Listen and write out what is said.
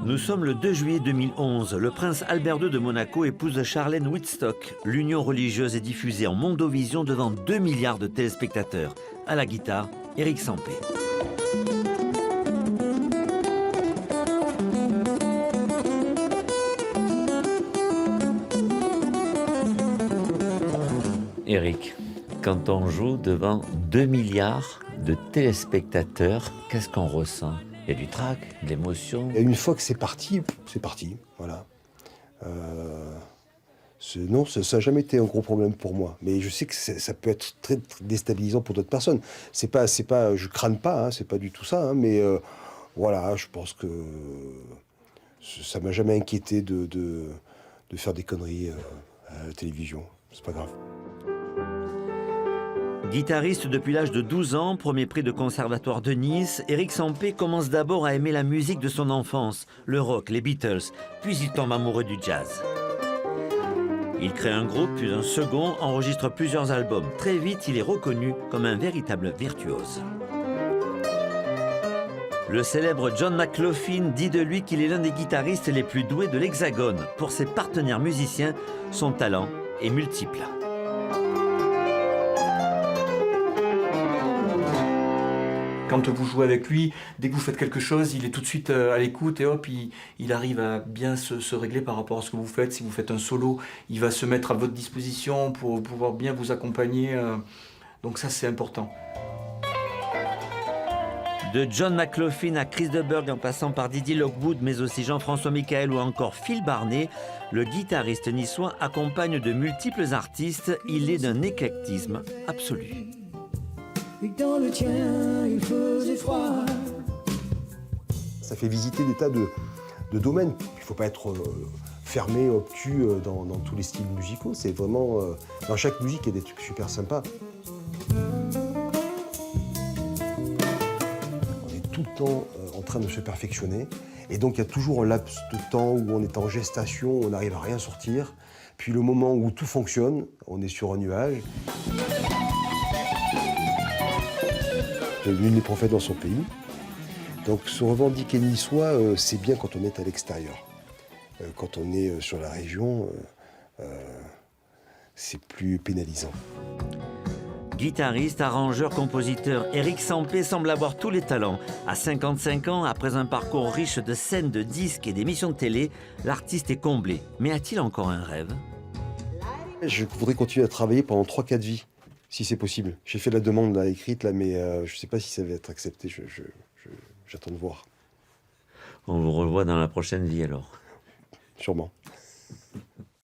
Nous sommes le 2 juillet 2011. Le prince Albert II de Monaco épouse Charlène Whitstock. L'union religieuse est diffusée en Mondovision devant 2 milliards de téléspectateurs. À la guitare, Éric Sampé. Éric, quand on joue devant 2 milliards de téléspectateurs, qu'est-ce qu'on ressent? Il y a du trac, de l'émotion. Et une fois que c'est parti, voilà. Non, ça n'a jamais été un gros problème pour moi. Mais je sais que ça peut être très déstabilisant pour d'autres personnes. Je crâne pas, hein, c'est pas du tout ça. Hein, mais voilà, je pense que ça m'a jamais inquiété de faire des conneries à la télévision. C'est pas grave. Guitariste depuis l'âge de 12 ans, premier prix de conservatoire de Nice, Éric Sampé commence d'abord à aimer la musique de son enfance, le rock, les Beatles, puis il tombe amoureux du jazz. Il crée un groupe, puis un second, enregistre plusieurs albums. Très vite, il est reconnu comme un véritable virtuose. Le célèbre John McLaughlin dit de lui qu'il est l'un des guitaristes les plus doués de l'Hexagone. Pour ses partenaires musiciens, son talent est multiple. Quand vous jouez avec lui, dès que vous faites quelque chose, il est tout de suite à l'écoute et hop, il arrive à bien se régler par rapport à ce que vous faites. Si vous faites un solo, il va se mettre à votre disposition pour pouvoir bien vous accompagner. Donc ça, c'est important. De John McLaughlin à Chris de Burgh en passant par Didier Lockwood, mais aussi Jean-François Michael ou encore Phil Barnet, le guitariste niçois accompagne de multiples artistes. Il est d'un éclectisme absolu. Et dans le tien, il faisait froid. Ça fait visiter des tas de domaines. Il ne faut pas être fermé, obtus dans tous les styles musicaux. C'est vraiment... dans chaque musique, il y a des trucs super sympas. On est tout le temps en train de se perfectionner. Et donc, il y a toujours un laps de temps où on est en gestation, on n'arrive à rien sortir. Puis le moment où tout fonctionne, on est sur un nuage. Nul n'est prophète dans son pays. Donc se revendiquer niçois, c'est bien quand on est à l'extérieur. Quand on est sur la région, c'est plus pénalisant. Guitariste, arrangeur, compositeur, Éric Sampé semble avoir tous les talents. À 55 ans, après un parcours riche de scènes, de disques et d'émissions de télé, l'artiste est comblé. Mais a-t-il encore un rêve? Je voudrais continuer à travailler pendant 3-4 vies. Si c'est possible. J'ai fait la demande là, écrite, là, mais je ne sais pas si ça va être accepté. J'attends de voir. On vous revoit dans la prochaine vie alors. Sûrement.